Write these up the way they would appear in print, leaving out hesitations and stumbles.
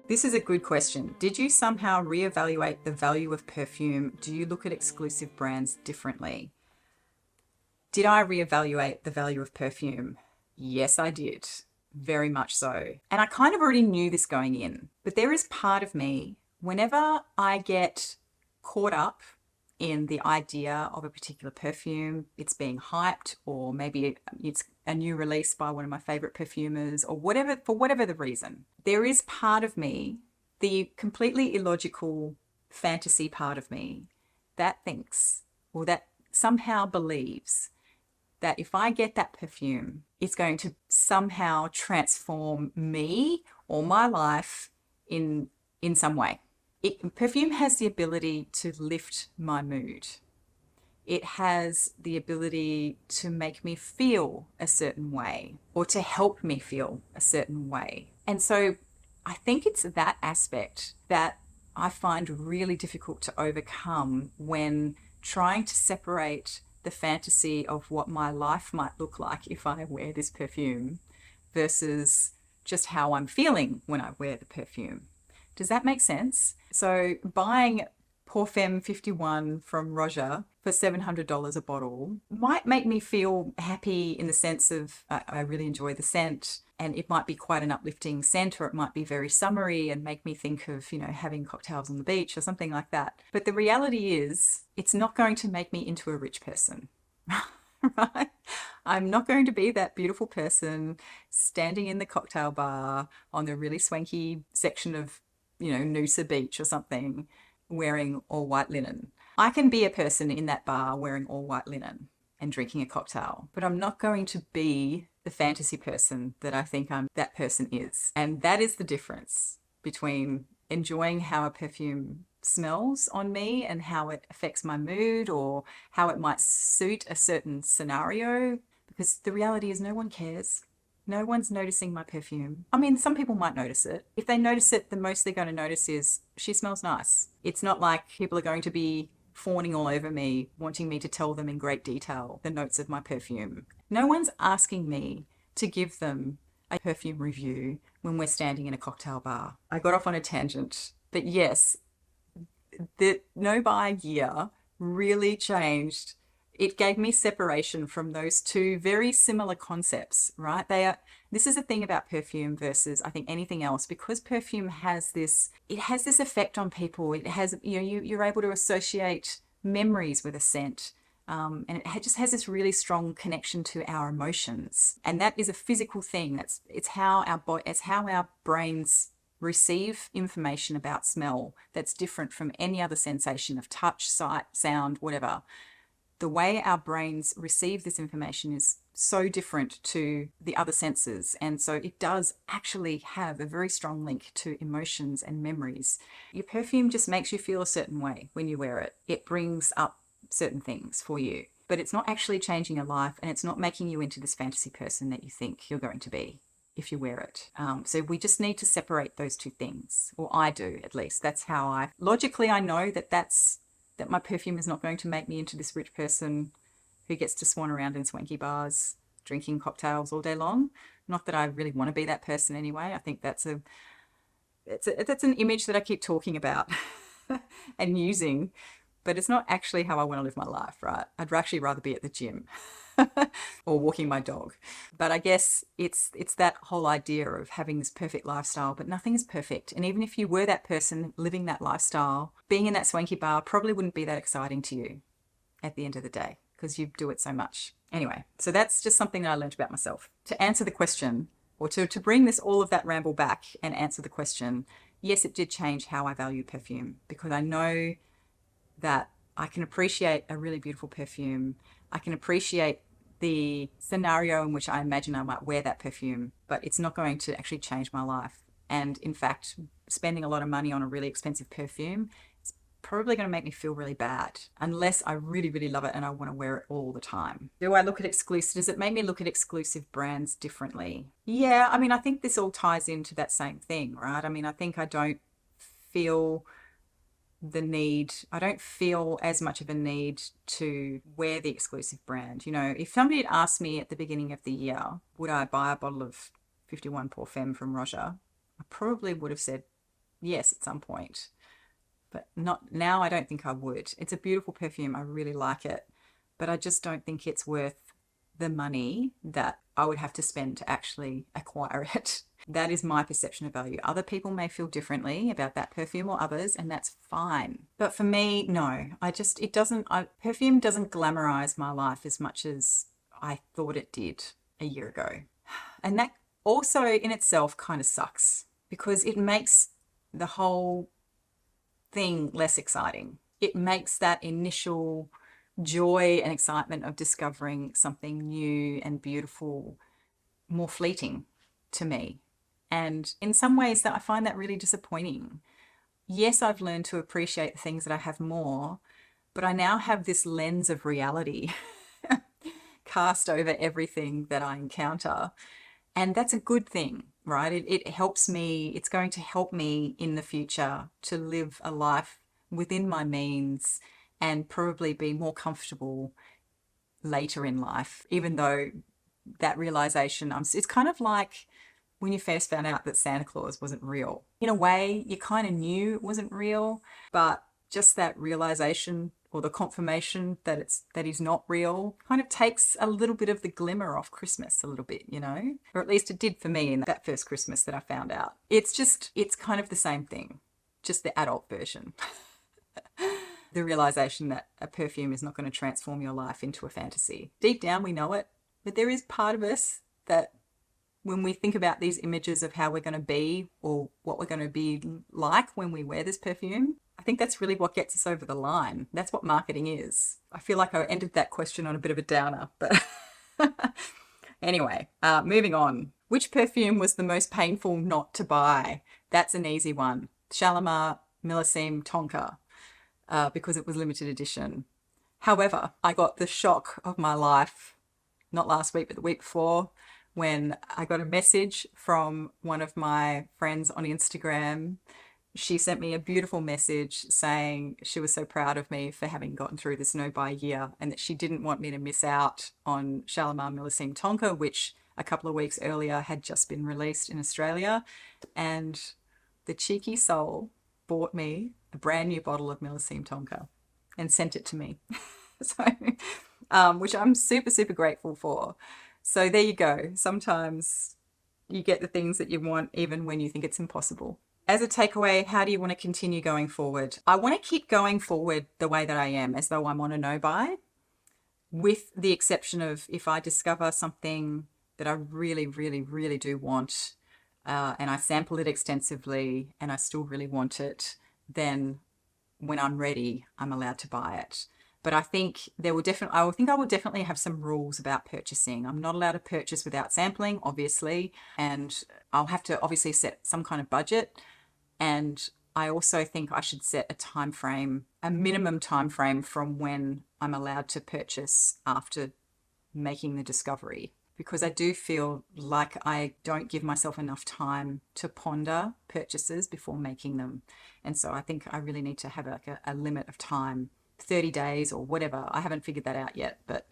This is a good question. Did you somehow reevaluate the value of perfume? Do you look at exclusive brands differently? Did I reevaluate the value of perfume? Yes, I did. Very much so. And I kind of already knew this going in, but there is part of me, whenever I get caught up in the idea of a particular perfume, it's being hyped, or maybe it's a new release by one of my favorite perfumers, or whatever, for whatever the reason, there is part of me, the completely illogical fantasy part of me, that thinks, or that somehow believes that if I get that perfume, it's going to somehow transform me or my life in some way. Perfume has the ability to lift my mood. It has the ability to make me feel a certain way, or to help me feel a certain way. And so I think it's that aspect that I find really difficult to overcome when trying to separate the fantasy of what my life might look like if I wear this perfume versus just how I'm feeling when I wear the perfume. Does that make sense? So buying Parfum 51 from Roger for $700 a bottle might make me feel happy in the sense of I really enjoy the scent, and it might be quite an uplifting scent, or it might be very summery and make me think of, having cocktails on the beach or something like that. But the reality is, it's not going to make me into a rich person. Right? I'm not going to be that beautiful person standing in the cocktail bar on the really swanky section of, Noosa Beach or something, wearing all white linen. I can be a person in that bar wearing all white linen and drinking a cocktail, but I'm not going to be the fantasy person that I think that person is. And that is the difference between enjoying how a perfume smells on me and how it affects my mood, or how it might suit a certain scenario, because the reality is no one cares. No one's noticing my perfume. I mean, some people might notice it. If they notice it, the most they're going to notice is she smells nice. It's not like people are going to be fawning all over me, wanting me to tell them in great detail the notes of my perfume. No one's asking me to give them a perfume review when we're standing in a cocktail bar. I got off on a tangent, but yes, the no buy year really changed. It gave me separation from those two very similar concepts, right? This is the thing about perfume versus I think anything else, because perfume has this effect on people. It has, you're able to associate memories with a scent. And it just has this really strong connection to our emotions. And that is a physical thing. It's how our brains receive information about smell that's different from any other sensation of touch, sight, sound, whatever. The way our brains receive this information is so different to the other senses. And so it does actually have a very strong link to emotions and memories. Your perfume just makes you feel a certain way when you wear it. It brings up certain things for you, but it's not actually changing your life, and it's not making you into this fantasy person that you think you're going to be if you wear it. So we just need to separate those two things, or I do at least. That's how logically I know that my perfume is not going to make me into this rich person who gets to swan around in swanky bars, drinking cocktails all day long. Not that I really want to be that person anyway. I think that's an image that I keep talking about and using, but it's not actually how I want to live my life, right? I'd actually rather be at the gym or walking my dog. But I guess it's that whole idea of having this perfect lifestyle, but nothing is perfect. And even if you were that person living that lifestyle, being in that swanky bar probably wouldn't be that exciting to you at the end of the day, because you do it so much. Anyway, so that's just something that I learned about myself. To answer the question, or to bring all of that ramble back and answer the question, yes, it did change how I value perfume, because I know that I can appreciate a really beautiful perfume. I can appreciate the scenario in which I imagine I might wear that perfume, but it's not going to actually change my life. And in fact, spending a lot of money on a really expensive perfume is probably going to make me feel really bad, unless I really, really love it and I want to wear it all the time. Do I look at does it make me look at exclusive brands differently? Yeah, I mean, I think this all ties into that same thing, right? I mean, I think I don't feel as much of a need to wear the exclusive brand. If somebody had asked me at the beginning of the year, would I buy a bottle of 51 Parfum from Roger, I probably would have said Yes, at some point, but not now. I don't think I would. It's a beautiful perfume. I really like it, but I just don't think it's worth the money that I would have to spend to actually acquire it. That is my perception of value. Other people may feel differently about that perfume or others, and that's fine. But for me, no, it doesn't, perfume doesn't glamorize my life as much as I thought it did a year ago. And that also in itself kind of sucks because it makes the whole thing less exciting. It makes that initial joy and excitement of discovering something new and beautiful more fleeting to me. And in some ways that I find that really disappointing. Yes, I've learned to appreciate the things that I have more, but I now have this lens of reality cast over everything that I encounter. And that's a good thing, right? It helps me, it's going to help me in the future to live a life within my means and probably be more comfortable later in life, even though that realization, it's kind of like when you first found out that Santa Claus wasn't real. In a way, you kind of knew it wasn't real, but just that realization or the confirmation that he's not real kind of takes a little bit of the glimmer off Christmas a little bit, you know? Or at least it did for me in that first Christmas that I found out. It's kind of the same thing, just the adult version. The realization that a perfume is not going to transform your life into a fantasy. Deep down, we know it, but there is part of us that when we think about these images of how we're going to be or what we're going to be like when we wear this perfume, I think that's really what gets us over the line. That's what marketing is. I feel like I ended that question on a bit of a downer, but anyway, moving on. Which perfume was the most painful not to buy? That's an easy one. Shalimar Millesime Tonka, because it was limited edition. However, I got the shock of my life, not last week, but the week before, when I got a message from one of my friends on Instagram. She sent me a beautiful message saying she was so proud of me for having gotten through this no-buy year and that she didn't want me to miss out on Shalimar Millesime Tonka, which a couple of weeks earlier had just been released in Australia. And the cheeky soul bought me a brand new bottle of Millesime Tonka and sent it to me. So, which I'm super, super grateful for. So there you go. Sometimes you get the things that you want even when you think it's impossible. As a takeaway, how do you want to continue going forward? I want to keep going forward the way that I am, as though I'm on a no-buy, with the exception of if I discover something that I really, really, really do want, and I sample it extensively and I still really want it, then when I'm ready, I'm allowed to buy it. But I think I will definitely have some rules about purchasing. I'm not allowed to purchase without sampling, obviously, and I'll have to obviously set some kind of budget. And I also think I should set a time frame, a minimum time frame from when I'm allowed to purchase after making the discovery, because I do feel like I don't give myself enough time to ponder purchases before making them. And so I think I really need to have like a limit of time, 30 days or whatever. I haven't figured that out yet, but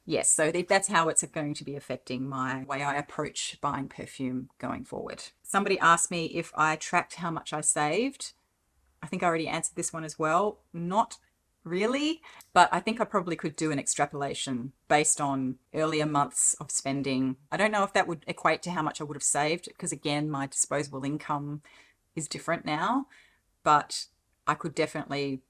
yes, so that's how it's going to be affecting my way I approach buying perfume going forward. Somebody asked me if I tracked how much I saved. I think I already answered this one as well. Not really, but I think I probably could do an extrapolation based on earlier months of spending. I don't know if that would equate to how much I would have saved, because again, my disposable income is different now, but I could definitely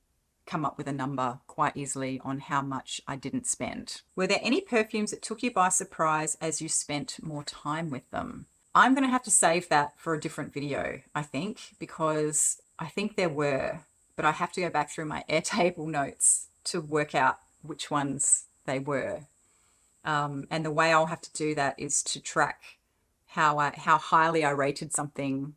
come up with a number quite easily on how much I didn't spend. Were there any perfumes that took you by surprise as you spent more time with them? I'm going to have to save that for a different video, I think, because I think there were, but I have to go back through my Airtable notes to work out which ones they were. And the way I'll have to do that is to track how highly I rated something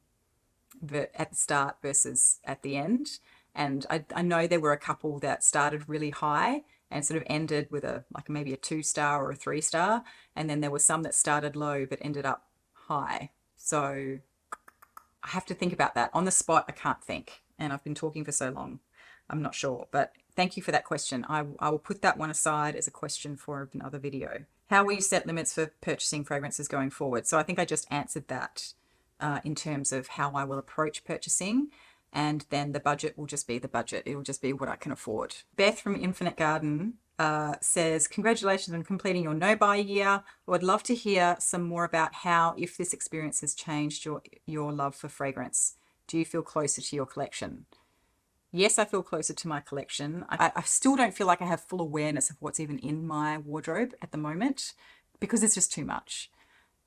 at the start versus at the end. And I know there were a couple that started really high and sort of ended with maybe a 2-star or a 3-star. And then there were some that started low but ended up high. So I have to think about that. On the spot, I can't think. And I've been talking for so long, I'm not sure. But thank you for that question. I will put that one aside as a question for another video. How will you set limits for purchasing fragrances going forward? So I think I just answered that. in terms of how I will approach purchasing. And then the budget will just be the budget. It will just be what I can afford. Beth from Infinite Garden says, congratulations on completing your no-buy year. I would love to hear some more about how, if this experience has changed your love for fragrance. Do you feel closer to your collection? Yes, I feel closer to my collection. I still don't feel like I have full awareness of what's even in my wardrobe at the moment because it's just too much.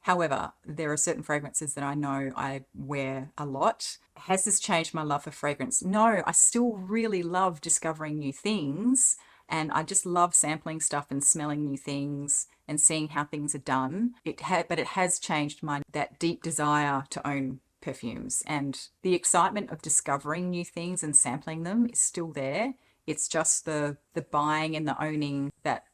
However, there are certain fragrances that I know I wear a lot. Has this changed my love for fragrance? No, I still really love discovering new things, and I just love sampling stuff and smelling new things and seeing how things are done. But it has changed that deep desire to own perfumes, and the excitement of discovering new things and sampling them is still there. It's just the buying and the owning that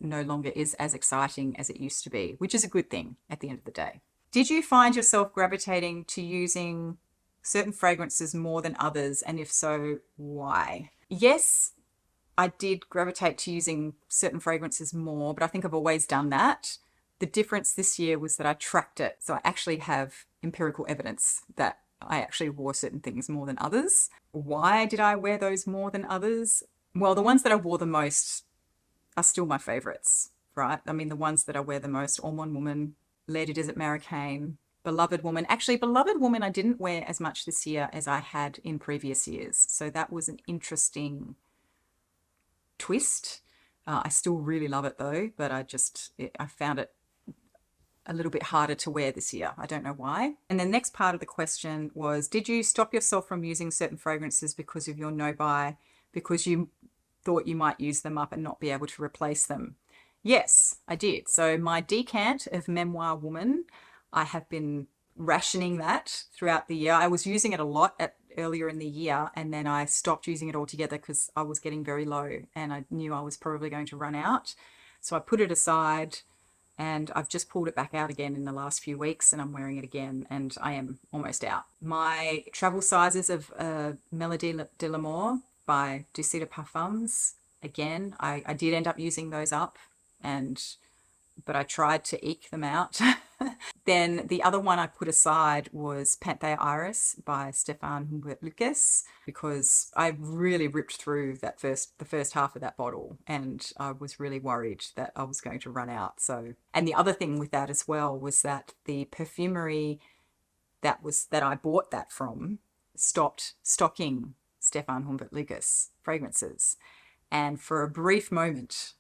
no longer is as exciting as it used to be, which is a good thing at the end of the day. Did you find yourself gravitating to using certain fragrances more than others? And if so, why? Yes, I did gravitate to using certain fragrances more, but I think I've always done that. The difference this year was that I tracked it. So I actually have empirical evidence that I actually wore certain things more than others. Why did I wear those more than others? Well, the ones that I wore the most are still my favorites, right? I mean, the ones that I wear the most: Almond Woman, Lady Desert Marrakein, Beloved Woman. Actually, Beloved Woman I didn't wear as much this year as I had in previous years. So that was an interesting twist. I still really love it though, but I found it a little bit harder to wear this year. I don't know why. And the next part of the question was, did you stop yourself from using certain fragrances because of your no-buy, because you thought you might use them up and not be able to replace them? Yes, I did. So my decant of Memoir Woman, I have been rationing that throughout the year. I was using it a lot earlier in the year, and then I stopped using it altogether because I was getting very low and I knew I was probably going to run out. So I put it aside, and I've just pulled it back out again in the last few weeks, and I'm wearing it again, and I am almost out. My travel sizes of Mélodie de l'Amour by Ducita Parfums, again, I did end up using those up, but I tried to eke them out. Then the other one I put aside was Panthea Iris by Stéphane Humbert Lucas, because I really ripped through the first half of that bottle, and I was really worried that I was going to run out. So, and the other thing with that as well was that the perfumery that I bought that from stopped stocking Stéphane Humbert Lucas fragrances, and for a brief moment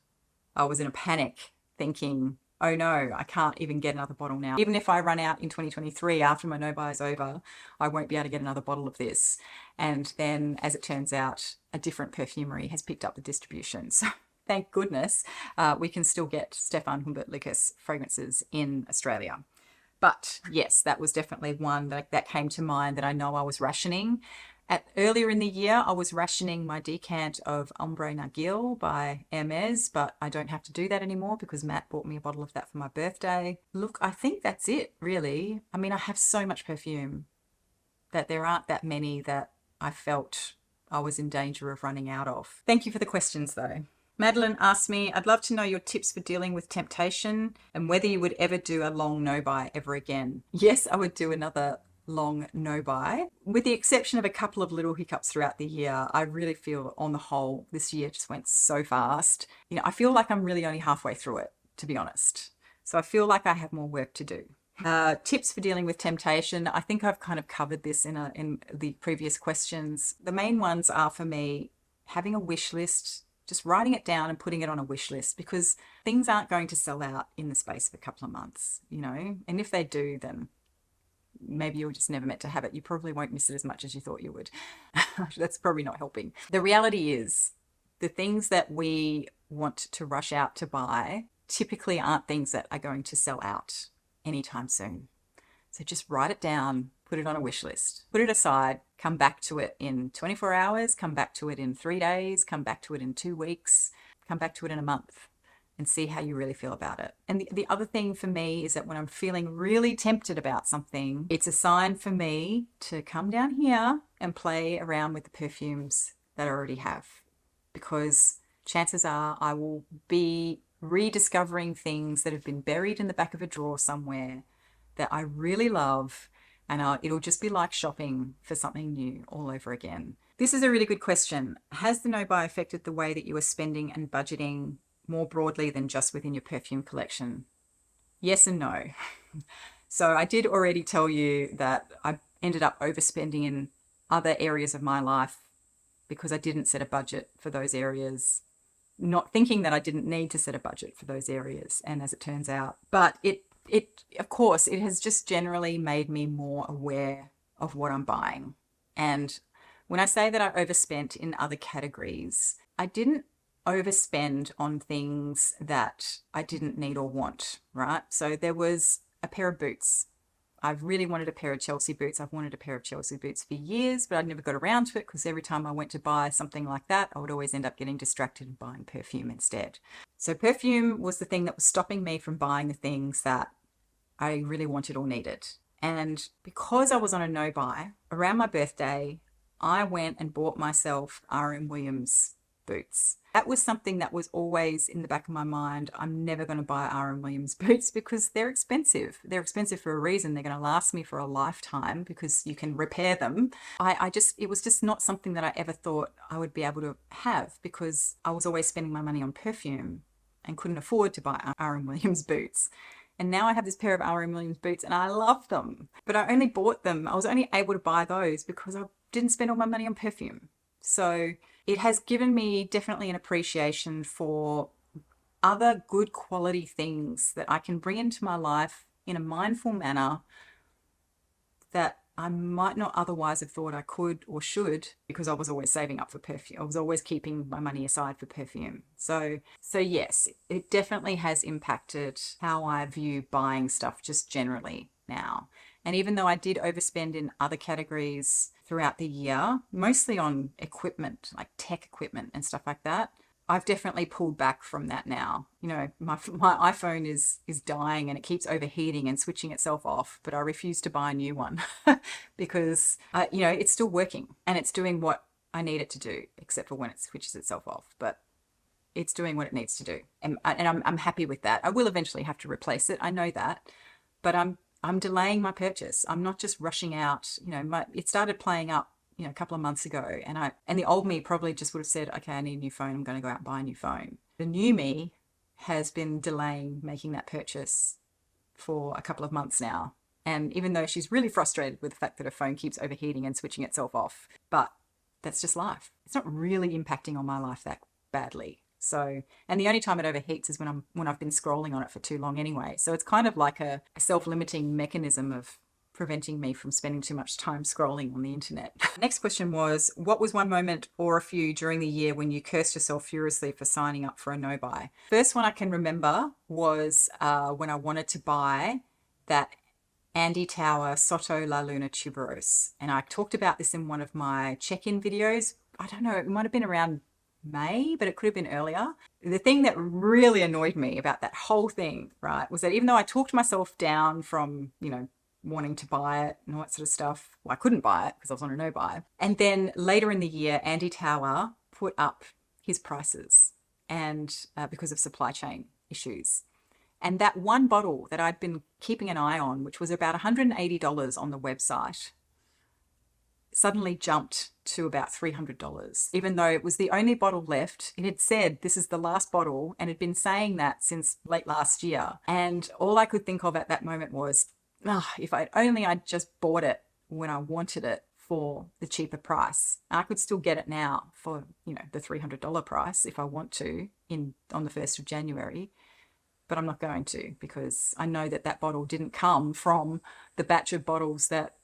I was in a panic thinking, oh no, I can't even get another bottle now. Even if I run out in 2023 after my no-buy is over, I won't be able to get another bottle of this. And then, as it turns out, a different perfumery has picked up the distribution. So thank goodness we can still get Stéphane Humbert Lucas fragrances in Australia. But yes, that was definitely one that came to mind that I know I was rationing. Earlier in the year, I was rationing my decant of Ombre Narguile by Hermes, but I don't have to do that anymore because Matt bought me a bottle of that for my birthday. Look, I think that's it, really. I mean, I have so much perfume that there aren't that many that I felt I was in danger of running out of. Thank you for the questions, though. Madeline asked me, I'd love to know your tips for dealing with temptation and whether you would ever do a long no-buy ever again. Yes, I would do another long no-buy, with the exception of a couple of little hiccups throughout the year. I really feel on the whole this year just went so fast. You know, I feel like I'm really only halfway through it, to be honest. So I feel like I have more work to do. Tips for dealing with temptation. I think I've kind of covered this in the previous questions. The main ones are, for me, having a wish list, just writing it down and putting it on a wish list, because things aren't going to sell out in the space of a couple of months, you know, and if they do, then maybe you were just never meant to have it. You probably won't miss it as much as you thought you would. That's probably not helping. The reality is the things that we want to rush out to buy typically aren't things that are going to sell out anytime soon. So just write it down, put it on a wish list, put it aside, come back to it in 24 hours, come back to it in 3 days, come back to it in 2 weeks, come back to it in a month, and see how you really feel about it. And the other thing for me is that when I'm feeling really tempted about something, it's a sign for me to come down here and play around with the perfumes that I already have, because chances are I will be rediscovering things that have been buried in the back of a drawer somewhere that I really love, and it'll just be like shopping for something new all over again. This is a really good question. Has the no-buy affected the way that you are spending and budgeting more broadly than just within your perfume collection? Yes and no. So I did already tell you that I ended up overspending in other areas of my life because I didn't set a budget for those areas, not thinking that I didn't need to set a budget for those areas, and as it turns out. But it of course, it has just generally made me more aware of what I'm buying. And when I say that I overspent in other categories, I didn't overspend on things that I didn't need or want, right? So there was a pair of boots. I've really wanted a pair of Chelsea boots. I've wanted a pair of Chelsea boots for years, but I never got around to it because every time I went to buy something like that, I would always end up getting distracted and buying perfume instead. So perfume was the thing that was stopping me from buying the things that I really wanted or needed. And because I was on a no-buy, around my birthday, I went and bought myself R.M. Williams boots. That was something that was always in the back of my mind. I'm never going to buy R.M. Williams boots because they're expensive. They're expensive for a reason. They're going to last me for a lifetime because you can repair them. It was just not something that I ever thought I would be able to have because I was always spending my money on perfume and couldn't afford to buy R.M. Williams boots. And now I have this pair of R.M. Williams boots and I love them. But I only bought them. I was only able to buy those because I didn't spend all my money on perfume. So it has given me definitely an appreciation for other good quality things that I can bring into my life in a mindful manner that I might not otherwise have thought I could or should because I was always saving up for perfume. I was always keeping my money aside for perfume. So yes, it definitely has impacted how I view buying stuff just generally now. And even though I did overspend in other categories throughout the year, mostly on equipment, like tech equipment and stuff like that, I've definitely pulled back from that now. You know, my iPhone is dying and it keeps overheating and switching itself off, but I refuse to buy a new one because, it's still working and it's doing what I need it to do, except for when it switches itself off. But it's doing what it needs to do. And I'm happy with that. I will eventually have to replace it. I know that, but I'm delaying my purchase. I'm not just rushing out. It started playing up, a couple of months ago, and the old me probably just would have said, okay, I need a new phone. I'm going to go out and buy a new phone. The new me has been delaying making that purchase for a couple of months now. And even though she's really frustrated with the fact that her phone keeps overheating and switching itself off, but that's just life. It's not really impacting on my life that badly. So, and the only time it overheats is when I've been scrolling on it for too long anyway. So it's kind of like a self-limiting mechanism of preventing me from spending too much time scrolling on the internet. Next question was, what was one moment or a few during the year when you cursed yourself furiously for signing up for a no-buy? First one I can remember was when I wanted to buy that Andy Tower Sotto La Luna Tuberose. And I talked about this in one of my check-in videos. I don't know, it might have been around May, but it could have been earlier. The thing that really annoyed me about that whole thing, right, was that even though I talked myself down from, wanting to buy it and all that sort of stuff, well, I couldn't buy it because I was on a no-buy. And then later in the year, Andy Tower put up his prices and because of supply chain issues. And that one bottle that I'd been keeping an eye on, which was about $180 on the website, suddenly jumped to about $300, even though it was the only bottle left. It had said, this is the last bottle, and had been saying that since late last year. And all I could think of at that moment was, if I'd just bought it when I wanted it for the cheaper price. I could still get it now for, the $300 price if I want to on the 1st of January. But I'm not going to, because I know that bottle didn't come from the batch of bottles that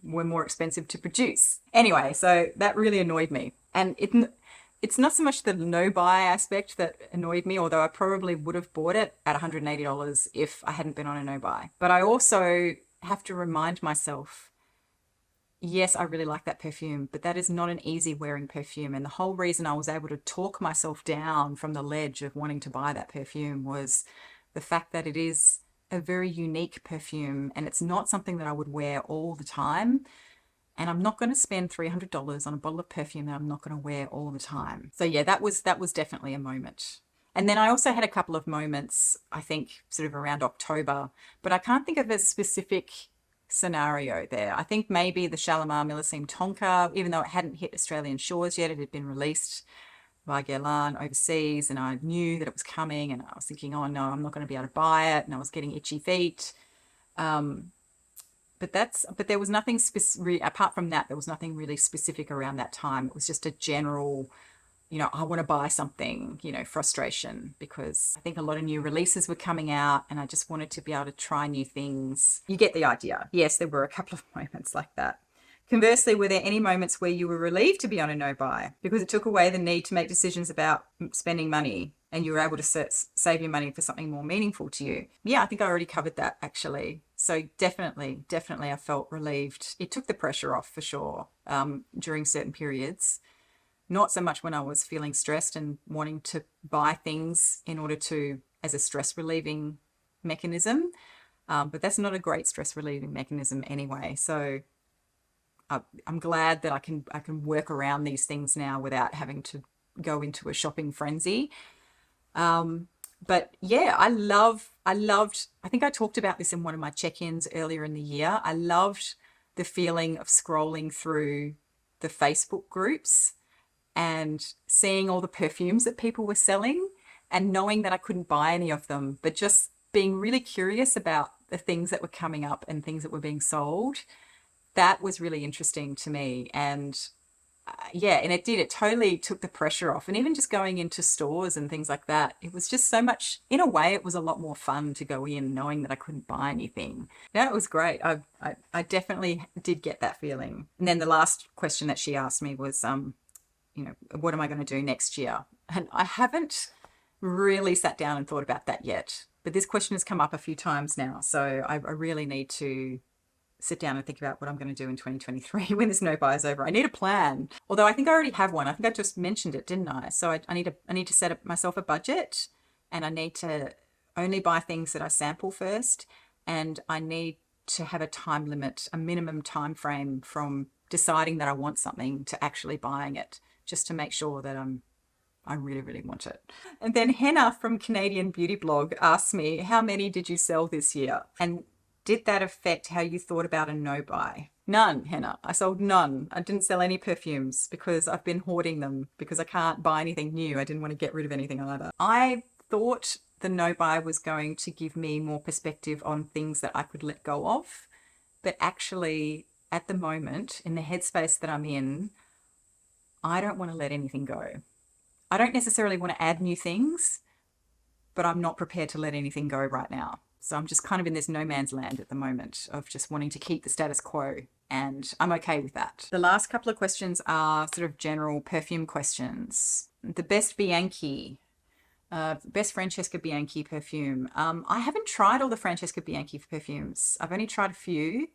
were more expensive to produce. Anyway, so that really annoyed me. And it's not so much the no-buy aspect that annoyed me, although I probably would have bought it at $180 if I hadn't been on a no-buy. But I also have to remind myself, yes, I really like that perfume, but that is not an easy wearing perfume. And the whole reason I was able to talk myself down from the ledge of wanting to buy that perfume was the fact that it is a very unique perfume and it's not something that I would wear all the time. And I'm not going to spend $300 on a bottle of perfume that I'm not going to wear all the time. So yeah, that was definitely a moment. And then I also had a couple of moments, I think, sort of around October, but I can't think of a specific scenario there. I think maybe the Shalimar Millesime Tonka, even though it hadn't hit Australian shores yet, it had been released by Guerlain overseas, and I knew that it was coming, and I was thinking, oh no, I'm not going to be able to buy it, and I was getting itchy feet. But there was nothing specific, apart from that, there was nothing really specific around that time. It was just a general, I want to buy something, frustration, because I think a lot of new releases were coming out and I just wanted to be able to try new things. You get the idea. Yes, there were a couple of moments like that. Conversely, were there any moments where you were relieved to be on a no buy because it took away the need to make decisions about spending money and you were able to save your money for something more meaningful to you? Yeah, I think I already covered that actually. So definitely I felt relieved. It took the pressure off for sure during certain periods. Not so much when I was feeling stressed and wanting to buy things in order to, as a stress relieving mechanism. But that's not a great stress relieving mechanism anyway. So I'm glad that I can work around these things now without having to go into a shopping frenzy. But yeah, I loved, I think I talked about this in one of my check-ins earlier in the year. I loved the feeling of scrolling through the Facebook groups and seeing all the perfumes that people were selling and knowing that I couldn't buy any of them, but just being really curious about the things that were coming up and things that were being sold. That was really interesting to me. And and it totally took the pressure off. And even just going into stores and things like that, it was just so much, in a way, it was a lot more fun to go in knowing that I couldn't buy anything. Yeah, it was great. I definitely did get that feeling. And then the last question that she asked me was, what am I going to do next year? And I haven't really sat down and thought about that yet. But this question has come up a few times now. So I really need to sit down and think about what I'm going to do in 2023 when this no buy is over. I need a plan. Although I think I already have one. I think I just mentioned it, didn't I? So I need to set up myself a budget, and I need to only buy things that I sample first, and I need to have a time limit, a minimum time frame from deciding that I want something to actually buying it, just to make sure that I really, really want it. And then Henna from Canadian Beauty Blog asked me, how many did you sell this year? And did that affect how you thought about a no buy? None, Henna. I sold none. I didn't sell any perfumes because I've been hoarding them because I can't buy anything new. I didn't want to get rid of anything either. I thought the no buy was going to give me more perspective on things that I could let go of. But actually, at the moment, in the headspace that I'm in, I don't want to let anything go. I don't necessarily want to add new things, but I'm not prepared to let anything go right now. So I'm just kind of in this no man's land at the moment of just wanting to keep the status quo, and I'm okay with that. The last couple of questions are sort of general perfume questions. The best Bianchi, best Francesca Bianchi perfume. I haven't tried all the Francesca Bianchi perfumes. I've only tried a few,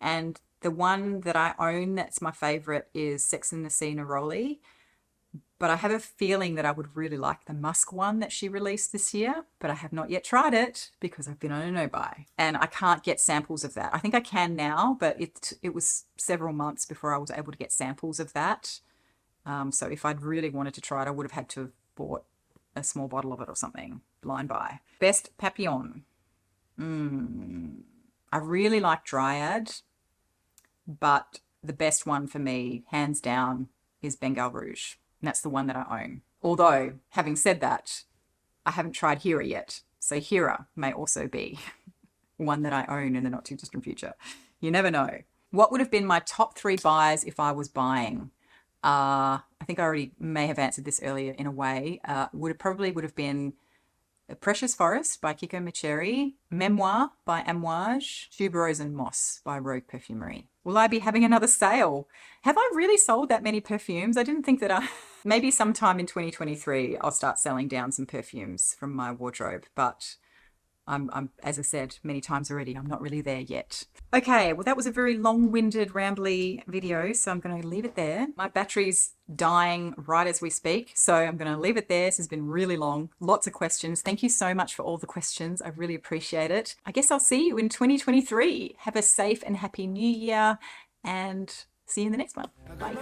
and the one that I own that's my favorite is Sex and the Sea Neroli. But I have a feeling that I would really like the musk one that she released this year, but I have not yet tried it because I've been on a no buy and I can't get samples of that. I think I can now, but it was several months before I was able to get samples of that. So if I'd really wanted to try it, I would have had to have bought a small bottle of it or something, blind buy. Best Papillon. I really like Dryad, but the best one for me, hands down, is Bengal Rouge. And that's the one that I own. Although, having said that, I haven't tried Hera yet. So Hera may also be one that I own in the not too distant future. You never know. What would have been my top 3 buys if I was buying? I think I already may have answered this earlier in a way. Probably would have been Precious Forest by Kiko Micheri, Memoir by Amouage, Tuberose and Moss by Rogue Perfumery. Will I be having another sale? Have I really sold that many perfumes? I didn't think that maybe sometime in 2023, I'll start selling down some perfumes from my wardrobe, but I'm, as I said many times already, I'm not really there yet. Okay, well, that was a very long-winded, rambly video, so I'm going to leave it there. My battery's dying right as we speak, so I'm going to leave it there. This has been really long, lots of questions. Thank you so much for all the questions. I really appreciate it. I guess I'll see you in 2023. Have a safe and happy new year, and see you in the next one. Bye.